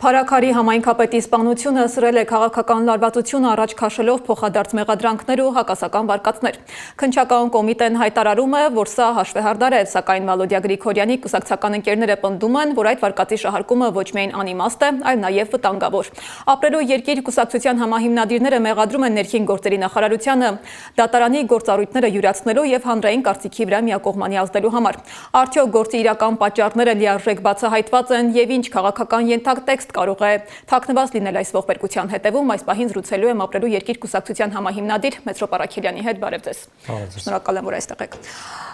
Փարաքարի համայնքապետի սպանությունը սրել է քաղաքական լարվածություն առաջ քաշելով փոխադարձ մեղադրանքներ ու հակասական վարկածներ։ Քննչական կոմիտեն հայտարարում է, որ սա հաշվեհարդար է, սակայն Վալոդյա Գրիգորյանի կուսակցական ընկերները պնդում են, որ այդ վարկածի շահարկումը ոչ միայն անիմաստ է, այլ նաև վտանգավոր։ Ապրելու երկիր կուսակցության համահիմնադիրները մեղադրում են ներքին գործերի նախարարությանը դատարանի գործառույթները յուրացնելու եւ հանրային կարծիքի վրա միակողմանի ազդելու համար։ Արդյոք գործի իրական պատճառները լիարժեք բացահայտված են եւ ինչ քաղաքական ենթատեքստ կարող է թաքնված լինել այս ողբերգության հետևում։ Այս պահին զրուցելու եմ ապրելու երկիր կուսակցության համահիմնադիր Մեծրոպ Առաքելյանի հետ։ Բարև ձեզ։ Շնորհակալ եմ, որ այստեղ եք։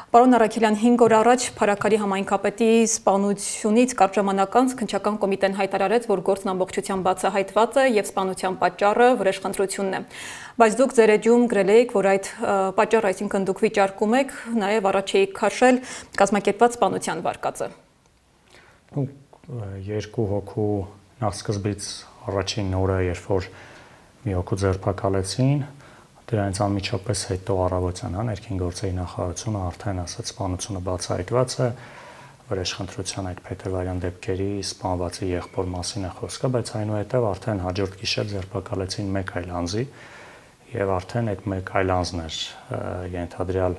Պարոն Առաքելյան, 5 օր առաջ Փարաքարի համայնքապետի սպանությունից կարճ ժամանակ անց քննչական կոմիտեն հայտարարեց, որ գործն ամբողջությամբ բացահայտված է եւ սպանության պատճառը վրեժխնդրությունն է։ Բայց դուք ձեր էջում գրել եք, որ այդ պատճառը, այսինքն դուք վիճարկում եք նաեւ առաջ եք քաշել կազմակերպված սպանության վարկածը։ Երկու հոգու նախսկզբից առաջին օրը, երբ որ մի հոգու ձերբակալեցին, դրանից անմիջապես հետո առավոտյան ներքին գործերի նախարարությունը արդեն ասաց սպանությունը բացահայտված է, վրեժխնդրության այդ փետրվարյան դեպքերի սպանվածի եղբոր մասին է խոսքը, բայց այնուհետև արդեն հաջորդ գիշեր ձերբակալեցին մեկ այլ անձի եւ արդեն այդ մեկ այլ անձն էր ենթադրյալ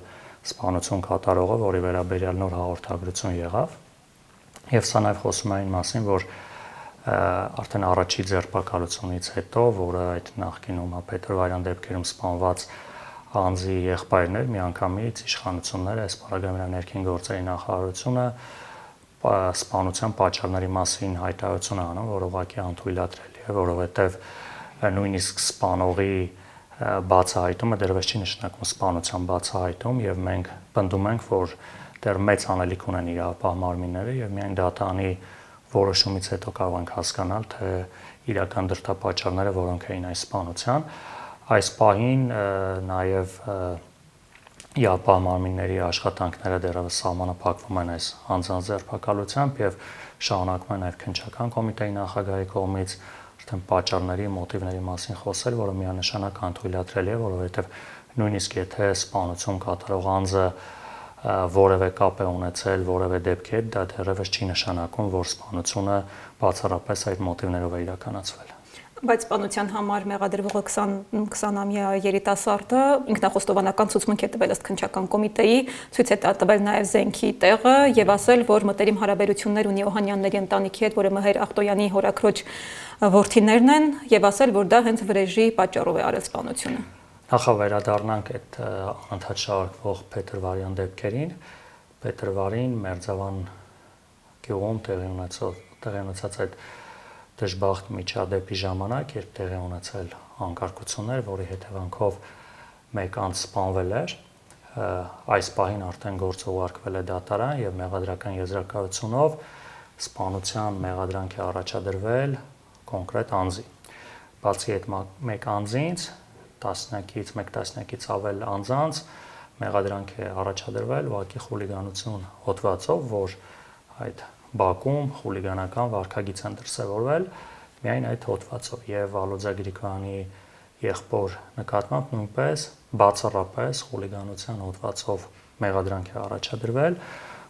սպանություն կատարողը, որի վերաբերյալ նոր հաղորդագրություն եղավ։ Եվ սա նաև խոսում է այն մասին, որ արդեն առաջի ձերբակալությունից հետո, որը այդ նախկինում փետրվարյան դեպքերում սպանված անձի եղբայրներ միանգամից իշխանությունները, այս պարագայում ներքին գործերի նախարարությունը սպանության պատճառների մասին հայտարարություն անում, որ ուղղակի անթույլատրելի է, որովհետև նույնիսկ սպանողի բացահայտումը դեռևս չի նշանակում սպանության բացահայտում, եւ մենք պնդում ենք, որ դեռ մեծ անելիք ունեն իրավապահ մարմինները եւ միայն դատարանի որոշումից հետո կարող ենք հասկանալ, թե իրական դրդապատճառները որոնք էին այս սպանության։ Այս պահին նաեւ իրավապահ մարմինների աշխատանքները դեռևս սահմանափակվում են այս անձանց ձերբակալությամբ եւ շարունակվում է նաեւ քննչական կոմիտեի նախագահի կողմից արդեն պատճառների, մոտիվների մասին խոսել, որը միանշանակ անթույլատրելի է, որովհետեւ նույնիսկ եթե սպանություն կատարող անձը որևէ կապ է ունեցել որևէ դեպքի հետ, դա դեռևս չի նշանակում, որ սպանությունը բացառապես այդ մոտիվներով է իրականացվել։ Բայց սպանության համար մեղադրվողը 20-ամյա երիտասարդը ինքնախոստովանական ցուցմունք է տվել ըստ քննչական կոմիտեի, ցույց է տվել նաև զենքի տեղը եւ ասել, որ մտերիմ հարաբերություններ ունի Օհանյանների ընտանիքի հետ, որը Մհեր Ախտոյանի հորաքրոջ որդիներն են, եւ ասել, որ դա հենց վրեժի պատճառով է արել սպանությունը։ Նախ վերադառնանք այդ անընդհատ շարժվող փետրվարյան դեպքերին։ Փետրվարին Մերձավան գյուղում տեղի ունեցած այդ դժբախտ միջադեպի ժամանակ, երբ տեղի ունեցել անկարգություններ, որի հետևանքով մեկ անձ սպանվել էր, այս պահին արդեն գործը ուղարկվել է դատարան եւ մեղադրական եզրակացությունով սպանության մեղադրանք է առաջադրվել կոնկրետ անձի։ Բացի այդ մեկ անձից մեկ տասնյակից ավել անձանց մեղադրանք է առաջադրվել ուղղակի խուլիգանություն հոդվածով, որ այդ բակում խուլիգանական վարքագիծ են դրսևորվել միայն այդ հոդվածով եւ Վալոդյա Գրիգորյանի եղբոր նկատմամբ նույնպես բացառապես խուլիգանության հոդվածով մեղադրանք է առաջադրվել,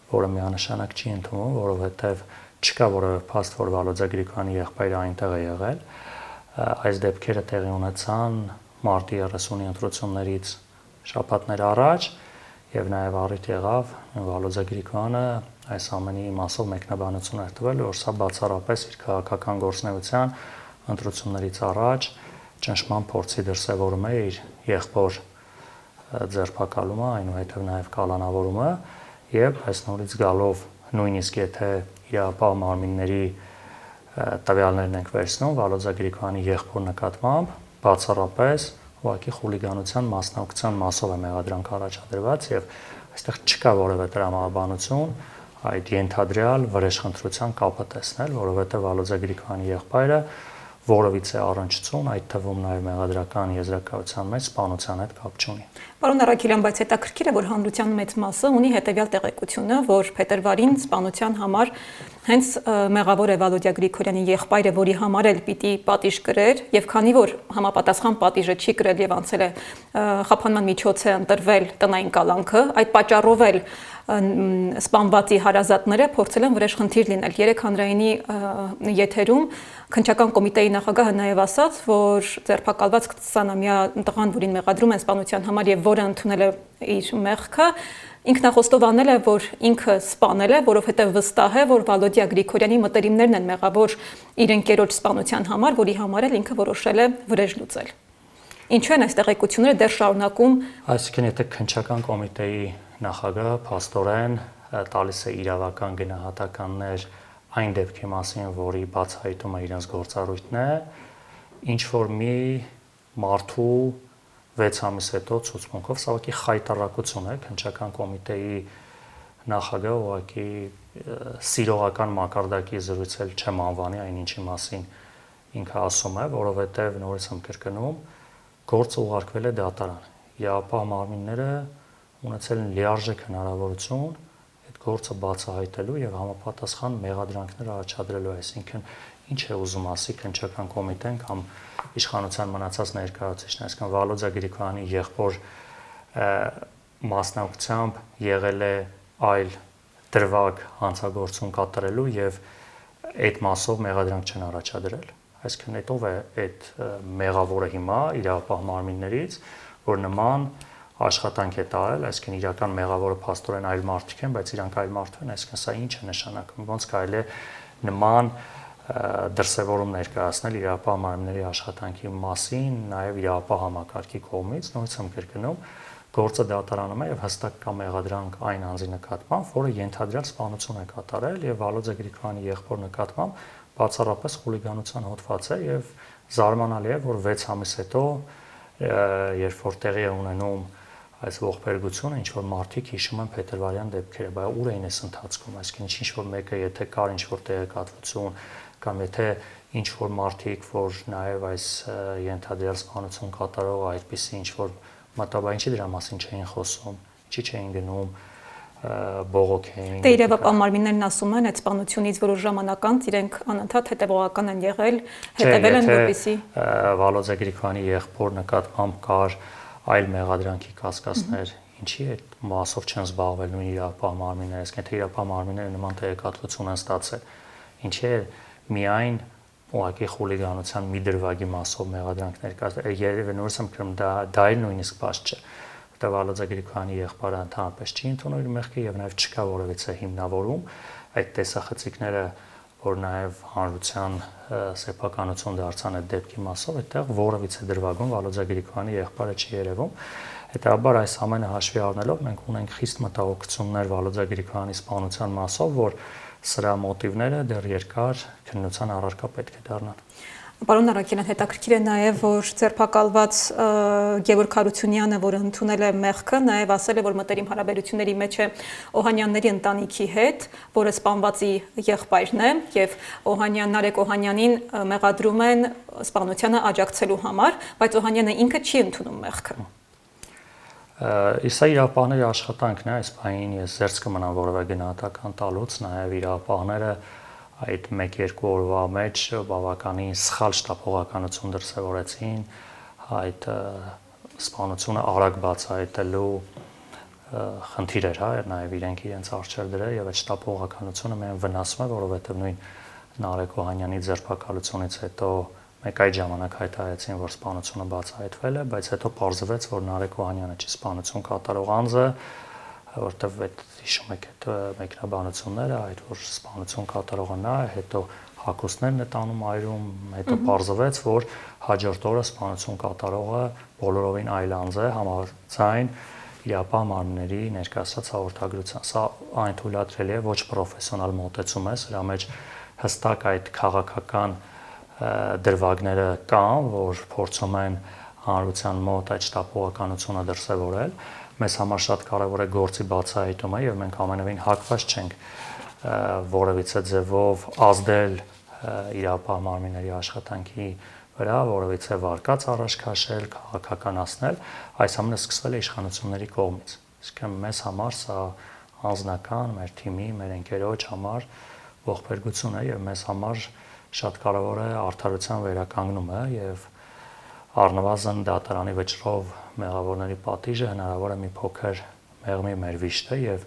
որը միանշանակ չի ընդունվում, որովհետեւ չկա որևէ փաստ, որ Վալոդյա Գրիգորյանի եղբայրը այնտեղ է եղել։ Այս դեպքերը տեղի ունեցան մարտի 30-ի ընտրություններից շաբաթներ առաջ եւ նաեւ առիթ եղավ Վալոդյա Գրիգորյանը այս ամենի մասով մեկնաբանություն էր տվել, որ սա բացառապես իր քաղաքական գործունեության ընտրություններից առաջ ճնշման փորձի դրսևորում է իր եղբոր ձերբակալումը, այնուհետև նաեւ կալանավորումը եւ այս նորից գալով նույնիսկ եթե իրավապահ մարմինների տվյալներն ենք վերցնում Վալոդյա Գրիգորյանի եղբոր նկատմամբ բացառապես ուղղակի խուլիգանության մասնակցության մասով է մեղադրանք առաջադրված եւ այստեղ չկա որևէ տրամաբանություն այդ ենթադրյալ վրեժխնդրության կապը տեսնել, որովհետեւ Վալոդյա Գրիգորյանի եղբայրը որովից է առնչություն, այդ թվում նաև մեղադրական եզրակացության մեջ սպանության հետ կապ չունի։ Պարոն Առաքելյան, բայց հետաքրքիր է, որ հանրության մեծ մասը ունի հետևյալ տեղեկությունը, որ փետրվարին սպանության համար հենց մեղավոր է Վալոդյա Գրիգորյանի եղբայրը, որի համար էլ պիտի պատիժ կրեր, եւ քանի որ համապատասխան պատիժը չի կրել եւ անցել է խափանման միջոց է ընտրվել տնային կալանքը, այդ պատճառով էլ սպանվածի հարազատները փորձել են վրեժխնդիր լինել։ Երեք հանրայինի եթերում քննչական կոմիտեի նախագահը նաև ասաց, որ ձերբակալված 20-ամյա տղան, որին մեղադրում են սպանության համար եւ որը ընդունել է իր մեղքը, ինքնախոստով անել է, որ ինքը սպանել է, որովհետեւ վստահ է, որ Վալոդիա Գրիգորյանի մտերիմներն են մեղավոր իր ընկերոջ սպանության համար, որի համար էլ ինքը որոշել է վրեժ լուծել։ Ինչու են այս տեղեկությունները դեռ շարունակում։ Այսինքն, եթե քննչական կոմիտեի նախագահը փաստորեն տալիս է իրավական գնահատականներ այն դեպքի մասին, որի բացահայտումը իրենց գործառույթն է, ինչ որ մի մարդու 6 ամիս հետո ցուցմունքով սա ուղղակի խայտառակություն է քննչական կոմիտեի նախագահը ուղղակի սիրողական մակարդակի զրույցել չեմ անվանի այն ինչի մասին ինքը ասում է, որովհետև նորից եմ կրկնում, գործը ուղարկվել է դատարան։ Իրապահ մարմինները ունեցել են լիարժեք հնարավորություն այդ գործը բացահայտելու եւ համապատասխան մեղադրանքներ առաջադրելու, այսինքն ինչ է ուզում ասի քննչական կոմիտեն կամ իշխանության մնացած ներկայացուցիչներ, այսինքն Վալոդիա Գրիգորյանի եղբոր մասնակցությամբ եղել է այլ դրվագ հանցագործություն կատարելու եւ այդ մասով մեղադրանք չեն առաջադրել։ Այսինքն ով է այդ մեղավորը հիմա իրավապահ մարմիններից, որ նման աշխատանք է տարել, այսինքն իրական մեղավորը փաստորեն այլ մարդիկ են, բայց իրանք այլ մարդու են, այսինքն սա ինչ է նշանակում, ոնց կարելի է նման դրսևորում ներկայացնել իրավապահ մարմինների աշխատանքի մասին, նաև իրավապահ համակարգի կողմից, նորից եմ կրկնում, գործը դատարանում է եւ հստակ կա մեղադրանք այն անձի նկատմամբ, որը ենթադրյալ սպանություն է կատարել եւ Վալոդիա Գրիգորյանի եղբոր նկատմամբ բացառապես խուլիգանության հոդված է եւ զարմանալի է, որ 6 ամիս հետո, երբ որ տեղի է ունենում այս ողբերգությունը, ինչ որ մարդիկ հիշում են փետրվարյան դեպքերը, բայց ուր էին այս ընթացքում, այսինքն ինչ որ մեկը եթե կար ինչ որ տեղեկատվություն կամ եթե ինչ որ մարդիկ, որ նաև այս ենթադրյալ սպանություն կատարողը այդպիսի ինչ որ մտաբա ինչի դրա մասին չէին խոսում, ինչի չէին գնում բողոք էին։ Դե իրավապահ մարմիններն ասում են, այդ սպանությունից որոշ ժամանակ անց իրենք անընդհատ հետևողական են եղել, հետևել են որպեսզի Վալոդիա Գրիգորյանի եղբոր նկատմամբ կար այլ մեղադրանքի կասկածներ, ինչի այդ մասով չեն զբաղվել նույն իրավապահ մարմինները, այսինքն եթե իրավապահ մարմինները նման տեղեկատվություն են ստացել, ինչի է միայն ուղղակի խուլիգանության մի դրվագի մասով մեղադրանքներ կա, երևի նորից եմ գրում դա էլ նույնիսկ բաց չէ, որտեղ Վալոդիա Գրիգորյանի եղբայրը ընդհանրապես չի ընդունում իր մեղքը եւ նաեւ չկա որևիցե հիմնավորում այդ տեսախցիկները, որ նաեւ հանրության սեփականություն դարձան այդ դեպքի մասով, այդտեղ որևիցե դրվագում Վալոդիա Գրիգորյանի եղբայրը չի երևում։ Հետաբար այս ամենը հաշվի առնելով մենք ունենք խիստ մտահոգություններ Վալոդիա Գրիգորյանի սպանության մասով, որ սրա մոտիվները դեռ երկար քննության առարկա պետք է դառնան։ Պարոն Արաքելյան, հետաքրքիր է նաև, որ ձերբակալված Գևորգ Հարությունյանը, որը ընդունել է մեղքը, նաև ասել է, որ մտերիմ հարաբերությունների մեջ է Օհանյանների ընտանիքի հետ, որը սպանվածի եղբայրն է, եւ Նարեկ Օհանյանին մեղադրում են սպանությանը աջակցելու համար, բայց Օհանյանը ինքը չի ընդունում մեղքը։ Սա իրավապահների աշխատանքն է, այս բանին ես զերծ կմնամ որևէ գնահատական տալուց, նաև իրավապահները այդ 1-2 օրվա մեջ բավականին սխալ շտապողականություն դրսևորեցին այդ սպանությունը արագ բացահայտելու խնդիր էր, նաև իրենք իրենց առջև դրել եւ այդ շտապողականությունը միայն վնասում է, որովհետեւ նույն Նարեկ Օհանյանի ձերբակալությունից հետո մեկ այդ ժամանակ հայտարարեցին, որ սպանությունը բացահայտվել է, բայց հետո պարզվեց, որ Նարեկ Օհանյանը չի սպանություն կատարող անձը, որտեղ այդ հիշում եք այդ մեկնաբանությունները, այդ որ սպանություն կատարողը նա է, հետո հակոստներն է տանում այրում, հետո պարզվեց, որ հաջորդ օրը սպանություն կատարողը բոլորովին այլ անձ է, համաձայն իրավապահ մարմինների ներկայացրած հաղորդագրության։ Սա այն թույլատրելի է ոչ պրոֆեսիոնալ մոտեցում է, սրա մեջ հստակ այդ քաղաքական դրվագները կան, որ փորձում են հանրության մոտ այդ շտապողականությունը դրսևորել։ Մեզ համար շատ կարևոր է գործի բացահայտումը եւ մենք ամենևին հակված չենք որևիցե ձևով ազդել իրավապահ մարմինների աշխատանքի վրա, որևիցե վարկած առաջ քաշել, քաղաքականացնել, այս ամենը սկսվել է իշխանությունների կողմից։ Իսկ մեզ համար սա անձնական, մեր թիմի, մեր ընկերոջ համար ողբերգություն է եւ մեզ համար շատ կարևոր է արդարության վերականգնումը եւ առնվազն դատարանի վճռով մեղավորների պատիժը հնարավոր է մի փոքր մեղմի մեր վիշտը եւ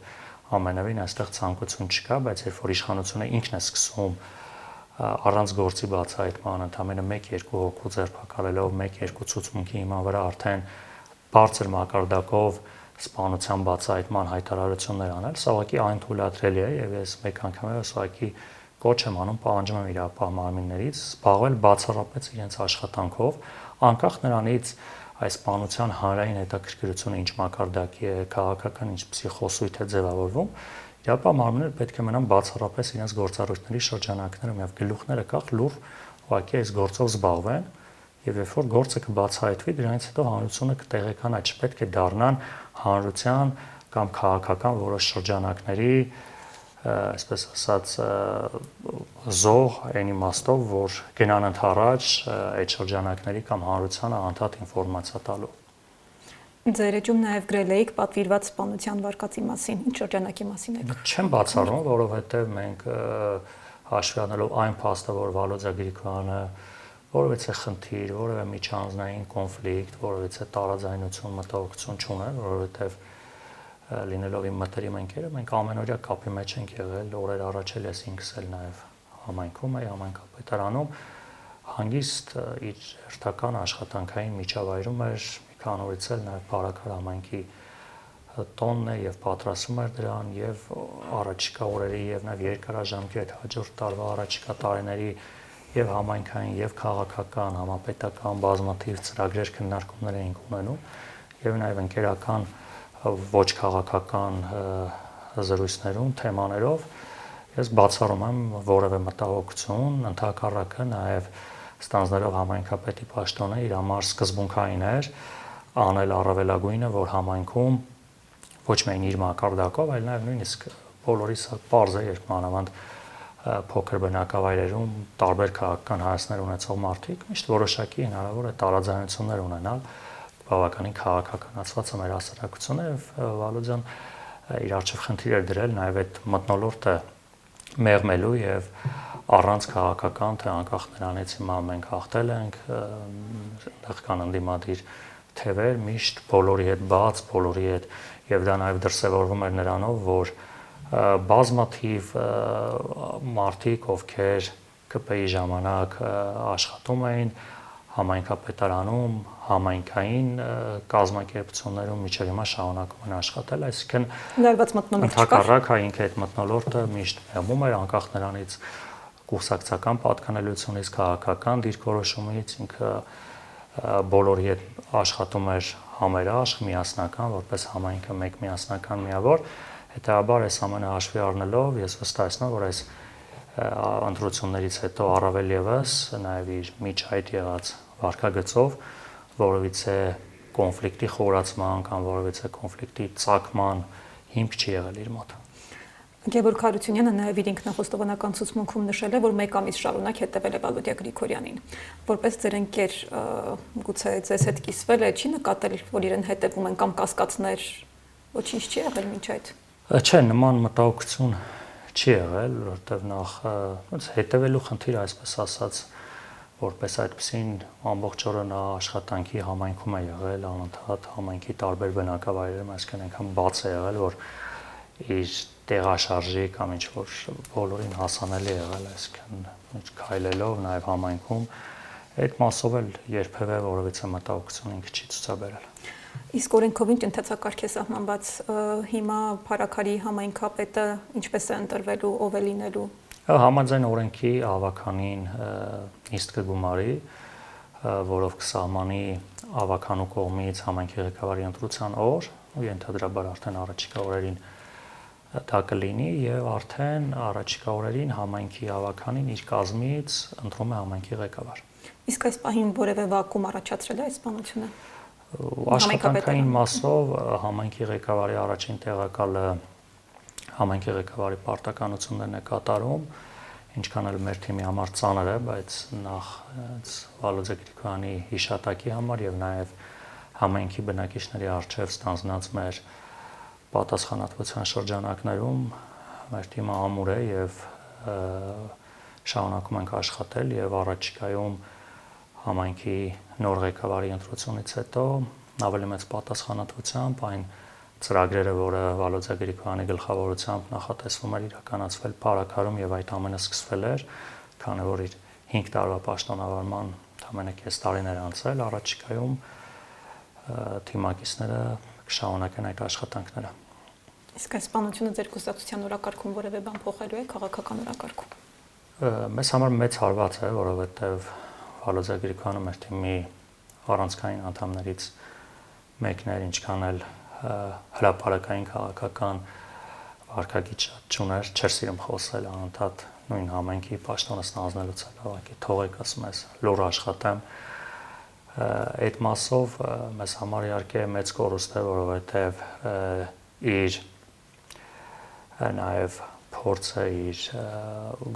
ամենևին այստեղ ցանկություն չկա, բայց երբ որ իշխանությունը ինքն է սկսում առանց գործի բացահայտման ընդամենը 1-2 հոգու ձերբակալելով 1-2 ցուցմունքի հիման վրա արդեն բարձր մակարդակով սպանության բացահայտման հայտարարություններ անել, սա ուղղակի այն թույլատրելի է եւ ես մեկ անգամ եւս ուղղակի կոչ եմ անում, պահանջում եմ իրավապահ մարմիններից զբաղվել բացառապես իրենց աշխատանքով, անկախ նրանից այս սպանության հանրային հետաքրքրությունը ինչ մակարդակի է, քաղաքական ինչ փսիխոսույթ է ձևավորվում, իրավապահ մարմինները պետք է մնան բացառապես իրենց գործառույթների շրջանակներում եւ գլուխները կախ լուր ուղղակի այս գործով զբաղվեն եւ երբ որ գործը կբացահայտվի, դրանից հետո հանրությունը կտեղեկանա, չպետք է դառնան հանրության կամ քաղաքական որոշ շրջանակների այսպես ասած զոհ այն իմաստով, որ գնան ընդառաջ այդ շրջանակների կամ հանրությանը անդադ ինֆորմացիա տալու։ Ձեր էջում նաև գրել էիք պատվիրված սպանության վարկածի մասին, ինչ շրջանակի մասին եք։ Չեմ բացառում, որովհետև մենք հաշվի առնելով այն փաստը, որ Վալոդիա Գրիգորյանը որևէ խնդիր, որևէ միջանձնային կոնֆլիկտ, որևէ տարաձայնություն, մտահոգություն չուներ, որովհետև լինելով իմ մտերիմ ընկերը, մենք ամենօրյա կապի մեջ ենք եղել, օրեր առաջ էլ ես ինքս էլ նաև համայնքում էի, համայնքապետարանում, հանգիստ իր հերթական աշխատանքային միջավայրում էր, մի քանի օրից էլ նաև Փարաքար համայնքի տոնն է եւ պատրաստում էր դրան եւ առաջիկա օրերի եւ նաև երկարաժամկետ հաջորդ տարվա առաջիկա տարիների եւ համայնքային եւ քաղաքական, համապետական բազմաթիվ ծրագրեր քննարկումներ էինք ունենում եւ նաև ընկերական ոչ քաղաքական զրույցներում, թեմաներով ես բացառում եմ որևէ մտահոգություն, ընդհակառակը նաև ստանձնելով համայնքապետի պաշտոնը իր համար սկզբունքային էր անել առավելագույնը, որ համայնքում ոչ միայն իր մակարդակով, այլ նաև նույնիսկ բոլորիս պարզ է, երբ մանավանդ փոքր բնակավայրերում տարբեր քաղաքական հայացքներ ունեցող մարդիկ միշտ որոշակի հնարավոր է տարաձայնություններ ունենալ բավականին քաղաքականացված է մեր հասարակությունը եւ Վալոդյան իր արժեվ խնդիր էր դրել նաեւ այդ մթնոլորտը մեղմելու եւ առանց քաղաքական թե անկախ նրանից հիմա մենք հաղթել ենք այնտեղ կան ընդդիմադիր թևեր միշտ բոլորի հետ բաց բոլորի հետ եւ դա նաեւ դրսեւորվում էր նրանով որ բազմաթիվ մարդիկ ովքեր ԿՊ-ի ժամանակ աշխատում էին համայնքապետարանում, համայնքային կազմակերպություններում միջև հիմա շարունակում են աշխատել, այսինքն լարված մթնոլորտ չկար։ Ընդհակառակը ինքը այդ մթնոլորտը միշտ մեղմում էր, անկախ նրանից կուսակցական պատկանելությունից, քաղաքական դիրքորոշումից, ինքը բոլորի հետ աշխատում էր համերաշխ, միասնական, որպես համայնքը մեկ միասնական միավոր, հետեւաբար այս ամենը հաշվի առնելով ես վստահ եմ, որ այս ընտրություններից հետո առավել եւս նաև իր միջայդ եղած վարկագծով որովհետեւ կոնֆլիկտի խորացման կամ որովհետեւ կոնֆլիկտի ծագման հիմք չի եղել իր մոտ։ Գևորգ Հարությունյանը նաև իր ինքնախոստովանական ցուցմունքում նշել է, որ մեկ ամիս շարունակ հետևել է Վալոդիա Գրիգորյանին։ Որպես ձեր ընկեր, գուցե ձեզ հետ կիսվել է, չի նկատել, որ իրեն հետևում են կամ կասկածներ, ոչինչ չի եղել մինչ այդ։ Չէ, նման մտահոգություն չի եղել, որովհետև նախ հետևելու խնդիր այսպես ասած որպես այդպեսին ամբողջ օրը նա աշխատանքի համայնքում է եղել, անընդհատ համայնքի տարբեր բնակավայրերում, այսինքն այնքան բաց է եղել, որ իր տեղաշարժի կամ ինչ որ բոլորին հասանելի է եղել, այսինքն քայլելով նաև համայնքում այդ մասով էլ երբևէ որևէ մտահոգություն ինքը չի ցուցաբերել։ Իսկ օրենքով ինչ ընթացակարգ է սահմանված հիմա Փարաքարի համայնքապետը ինչպես է ընտրվելու, ով է լինելու։ Համաձայն օրենքի ավականին նիստ կգումարի, որով կսահմանի ավականու կողմից համայնքի ղեկավարի ընտրության օր, ու ենթադրաբար արդեն առաջիկա օրերին դա կլինի եւ արդեն առաջիկա օրերին համայնքի ավականին իր կազմից ընտրում է համայնքի ղեկավար։ Իսկ այս պահին որևէ վակուում առաջացրել է այս բանությունը։ Աշխատանքային մասով համայնքի ղեկավարի առաջին տեղակալը համայնքի ղեկավարի պարտականություններն է կատարում, ինչքան էլ մեր թիմի համար ծանր է, բայց նախ Վալոդիա Գրիգորյանի հիշատակի համար եւ նաեւ համայնքի բնակիչների արժեվ ստանձնած մեր պատասխանատվության շրջանակներում մեր թիմը ամուր է եւ շարունակում ենք աշխատել եւ առաջիկայում համայնքի նոր ղեկավարի ընտրությունից հետո ավելի մեծ պատասխանատվությամբ այն ծրագրերը, որը Վալոդիա Գրիգորյանի գլխավորությամբ նախատեսվում էր իրականացվել Փարաքարում եւ այդ ամենը սկսվել էր, քանի որ իր 5 տարվա պաշտոնավարման ամենը կես տարիներ անցել, առաջիկայում թիմակիցները կշարունակեն այդ աշխատանքները։ Իսկ այս սպանությունը ձեր կուսակցության օրակարգում որևէ բան փոխելու է քաղաքական օրակարգում։ Մեզ համար մեծ հարված է, որովհետեւ Վալոդիա Գրիգորյանը մեր թիմի առանցքային անդամներից մեկն էր, ինչքան էլ հրապարակային քաղաքական վարկագիծ չուներ, չէր սիրում խոսել անընդհատ նույն համայնքի պաշտոնը ստանձնելուց էլ ավակի թողեք ասում ես լուր աշխատեմ այդ մասով մեզ համար իհարկե մեծ կորուստ է, որովհետև իր նաև փորձը, իր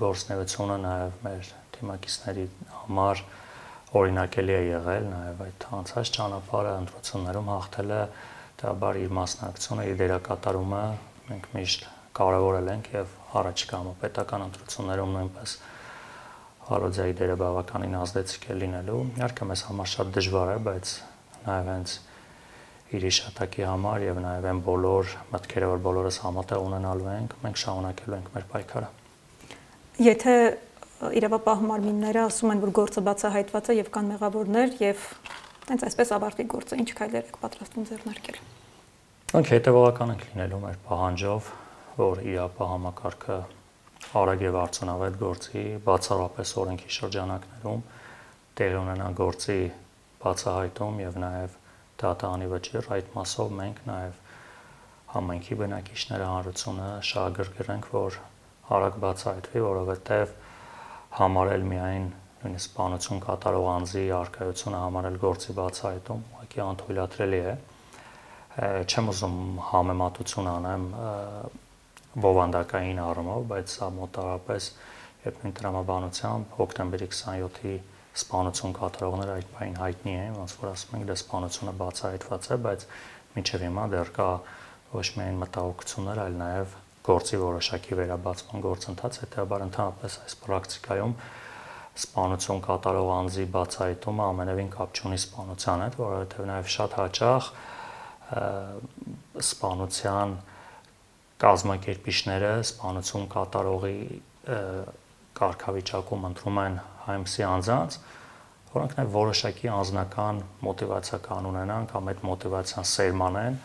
գործունեությունը նաև մեր թիմակիցների համար օրինակելի է եղել, նաև այդ անցած ճանապարհը ընտրություններում հաղթել է, դեպի իր մասնակցությունը, իր դերակատարումը մենք միշտ կարևորել ենք եւ առաջիկա պետական ընտրություններում նույնպես Վալոդիայի դերը բավականին ազդեցիկ է լինելու։ Իհարկե մեզ համար շատ դժվար է, բայց նաև հենց իր իշտակի համար եւ նաև այն բոլոր մտքերը, որ բոլորս համատեղ ունենալու ենք, մենք շարունակելու ենք մեր պայքարը։ Եթե իրավապահ մարմինները ասում են, որ գործը բացահայտված է եւ կան մեղավորներ եւ հենց այսպես ավարտի գործը, ինչ քայլեր եք պատրաստվում ձեռնարկել։ Մենք հետեւողական ենք լինելու մեր պահանջով, որ իրավապահ համակարգը արագ եւ արդյունավետ գործի բացառապես օրենքի շրջանակներում տեղի ունենա գործի բացահայտում եւ նաեւ դատարանի վճիռ, այդ մասով մենք նաեւ համայնքի բնակիչները հանրությունը շահագրգռենք, որ արագ բացահայտվի, որովհետեւ համարել միայն նույնիսկ սպանություն կատարող անձի արկայությունը համարել գործի բացահայտում ուղղակի անթույլատրելի է։ Չեմ ուզում համեմատություն անեմ բովանդակային առումով, բայց սա մոտավորապես երբ նույն տրամաբանությամբ հոկտեմբերի 27-ի սպանություն կատարողները այդ բային հայտնի են, ոնց որ ասում ենք, դե սպանությունը բացահայտված է, բայց մինչև հիմա դեռ կա ոչ միայն մտահոգություններ, այլ նաև գործի որոշակի վերաբացման գործընթաց, հետեւաբար ընդհանրապես այս պրակտիկայում սպանություն կատարող անձի բացահայտումը ամենևին կապ չունի սպանության հետ, որովհետև նաև շատ հաճախ սպանության կազմակերպիչները սպանություն կատարողի կարգավիճակում ընտրում են հայմսի անձանց, որոնք նաև որոշակի անձնական մոտիվացիա ունենան կամ այդ մոտիվացիան սերմանեն,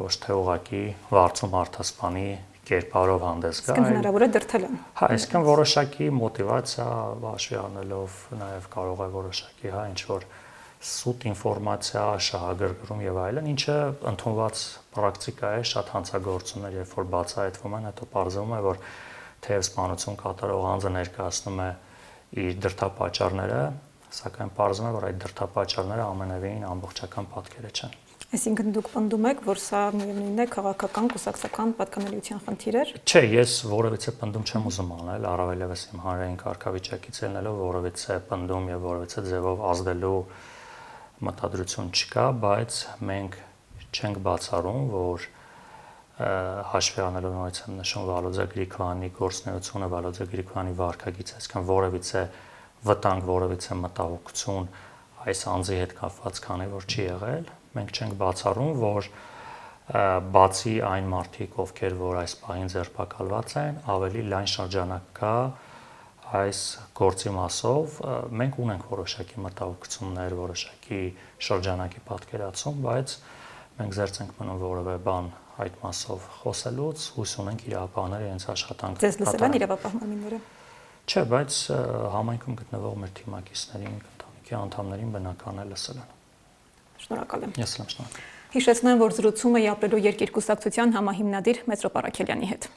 ոչ թե ուղղակի վարձում արդասպանի կերպարով հանդես գա։ Իսկ հնարավոր է դրդել են։ Հա, այսինքն որոշակի մոտիվացիա հաշվի առնելով նաև կարող է որոշակի, հա, ինչ որ սուտ ինֆորմացիա, շահագրգռում եւ այլն, ինչը ընդունված պրակտիկա է, շատ հանցագործություններ, երբ որ բացահայտվում են, հետո պարզվում է, որ թեև սպանություն կատարող անձը ներկայացնում է իր դրդապատճառները, սակայն պարզվում է, որ այդ դրդապատճառները ամենևին ամբողջական պատկերը չեն։ Այսինքն դուք պնդում եք, որ սա միևնույնն է քաղաքական, կուսակցական պատկանելիության խնդիր է։ Չէ, ես որևիցե պնդում չեմ ուզում անել, առավելևս իմ հանրային կարգավիճակից ելնելով որևիցե պնդում եւ որևիցե ձևով ազդելու մտադրություն չկա, բայց մենք չենք բացառում, որ հաշվի առնելով նորից եմ նշում Վալոդիա Գրիգորյանի գործունեությունը, Վալոդիա Գրիգորյանի վարկագիծը, այսինքն որևիցե վտանգ, որևիցե մտահոգություն այս անձի հետ կապված, քանի որ չի եղել, մենք չենք բացառում, որ բացի այն մարդիկ, ովքեր որ այս պահին ձերբակալված են, ավելի լայն շրջանակ կա այս գործի մասով, մենք ունենք որոշակի մտահոգություններ, որոշակի շրջանակի պատկերացում, բայց մենք զերծ ենք մնում որևէ բան այդ մասով խոսելուց, հույս ունենք իրավապահները իրենց աշխատանքը Ձեզ լսել են իրավապահ մարմինները։ Չէ, բայց համայնքում գտնվող մեր թիմակիցներին, ընտանիքի անդամներին բնական է լսել են։ Շնորհակալ եմ։ Ես եմ շնորհակալ։ Հիշեցնեմ, որ զրուցումը Ապրելու երկիր կուսակցության համահիմնադիր Մեծրոպ Առաքելյանի հետ։